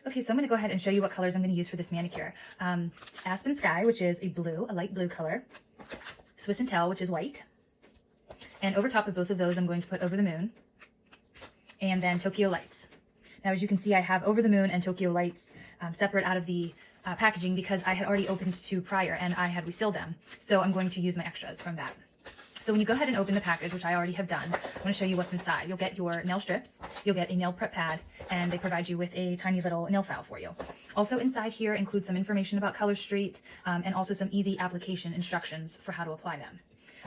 Okay, so I'm going to go ahead and show you what colors I'm going to use for this manicure. Aspen Sky, which is a light blue color. Swiss and Tell, which is white. And over top of both of those, I'm going to put Over the Moon. And then Tokyo Lights. Now, as you can see, I have Over the Moon and Tokyo Lights separate out of the packaging because I had already opened two prior and I had resealed them. So I'm going to use my extras from that. So when you go ahead and open the package, which I already have done, I'm going to show you what's inside. You'll get your nail strips, you'll get a nail prep pad, and they provide you with a tiny little nail file for you. Also inside here includes some information about Color Street and also some easy application instructions for how to apply them.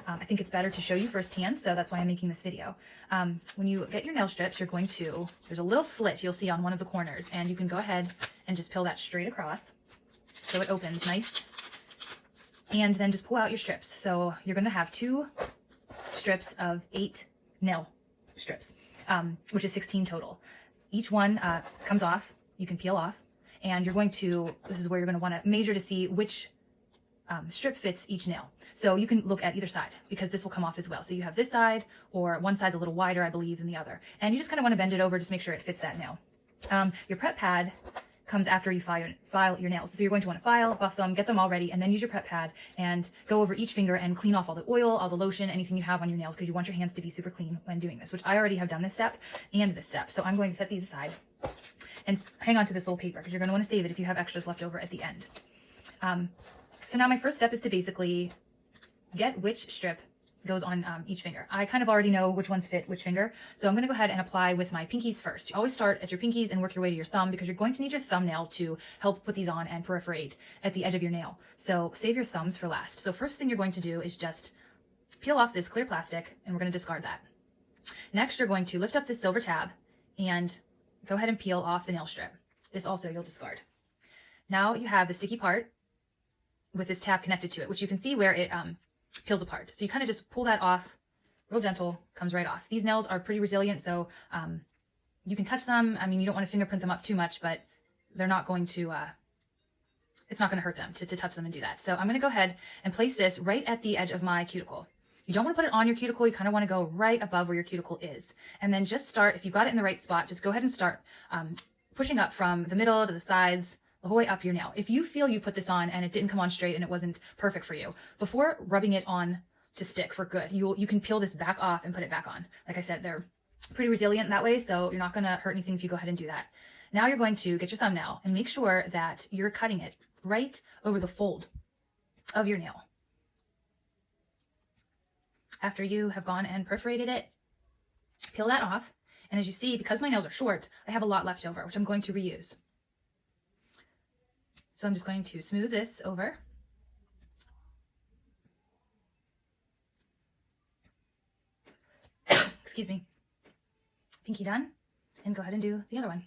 I think it's better to show you firsthand, so that's why I'm making this video. When you get your nail strips, you're going to, there's a little slit you'll see on one of the corners, and you can go ahead and just peel that straight across so it opens nice. And then just pull out your strips. So you're going to have 2 strips of 8 nail strips, which is 16 total. Each one comes off, you can peel off, and you're going to, this is where you're going to want to measure to see which strip fits each nail. So you can look at either side because this will come off as well. So you have this side, or one side's a little wider, I believe, than the other. And you just kind of want to bend it over, just make sure it fits that nail. Your prep pad comes after you file your nails. So you're going to want to file, buff them, get them all ready, and then use your prep pad and go over each finger and clean off all the oil, all the lotion, anything you have on your nails, because you want your hands to be super clean when doing this, which I already have done this step and this step. So I'm going to set these aside and hang on to this little paper because you're going to want to save it if you have extras left over at the end. So now my first step is to basically get which strip goes on each finger. I kind of already know which ones fit which finger, so I'm going to go ahead and apply with my pinkies first. You always start at your pinkies and work your way to your thumb because you're going to need your thumbnail to help put these on and perforate at the edge of your nail. So save your thumbs for last. So first thing you're going to do is just peel off this clear plastic, and we're going to discard that. Next, you're going to lift up this silver tab and go ahead and peel off the nail strip. This also you'll discard. Now you have the sticky part with this tab connected to it, which you can see where it peels apart. So you kind of just pull that off, real gentle, comes right off. These nails are pretty resilient, so you can touch them. I mean, you don't want to fingerprint them up too much, but they're not going to, it's not going to hurt them to touch them and do that. So I'm going to go ahead and place this right at the edge of my cuticle. You don't want to put it on your cuticle. You kind of want to go right above where your cuticle is. And then just start, if you've got it in the right spot, just go ahead and start pushing up from the middle to the sides, the whole way up your nail. If you feel you put this on and it didn't come on straight and it wasn't perfect for you, before rubbing it on to stick for good, you can peel this back off and put it back on. Like I said, they're pretty resilient that way, so you're not going to hurt anything if you go ahead and do that. Now you're going to get your thumbnail and make sure that you're cutting it right over the fold of your nail. After you have gone and perforated it, peel that off. And as you see, because my nails are short, I have a lot left over, which I'm going to reuse. So I'm just going to smooth this over. Excuse me. Pinky done. And go ahead and do the other one.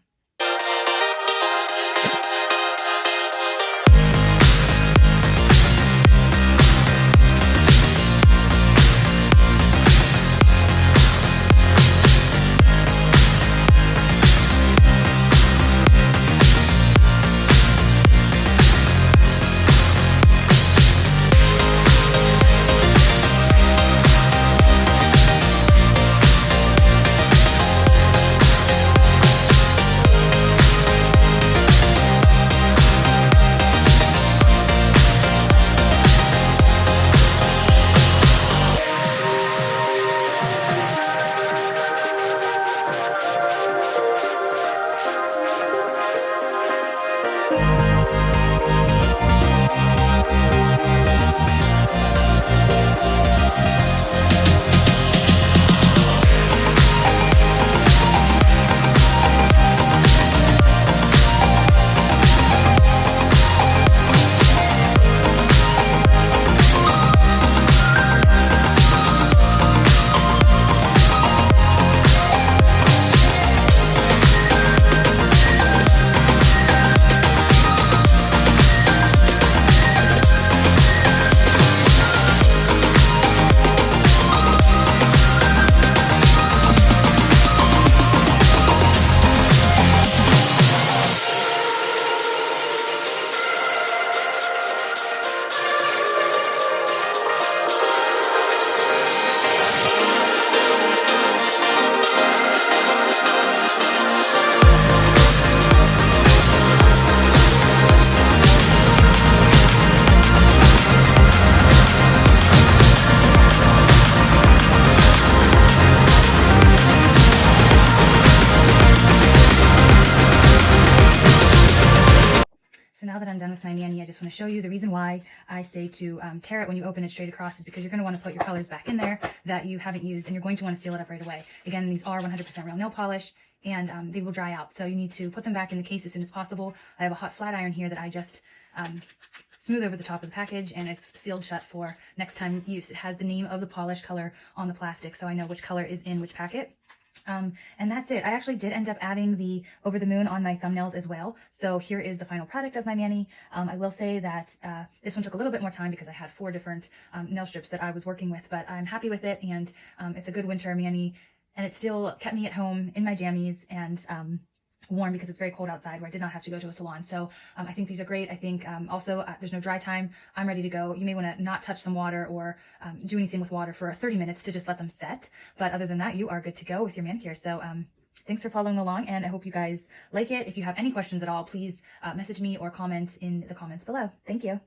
So now that I'm done with my mani, I just want to show you the reason why I say to tear it when you open it straight across is because you're going to want to put your colors back in there that you haven't used, and you're going to want to seal it up right away. Again, these are 100% real nail polish, and they will dry out. So you need to put them back in the case as soon as possible. I have a hot flat iron here that I just smooth over the top of the package, and it's sealed shut for next time use. It has the name of the polish color on the plastic, so I know which color is in which packet. And that's it. I actually did end up adding the Over the Moon on my thumbnails as well. So here is the final product of my mani. I will say that this one took a little bit more time because I had 4 different nail strips that I was working with, but I'm happy with it, and it's a good winter mani, and it still kept me at home in my jammies and warm because it's very cold outside, where I did not have to go to a salon. So I think these are great. I think also there's no dry time. I'm ready to go. You may want to not touch some water or do anything with water for 30 minutes to just let them set. But other than that, you are good to go with your manicure. So thanks for following along, and I hope you guys like it. If you have any questions at all, please message me or comment in the comments below. Thank you.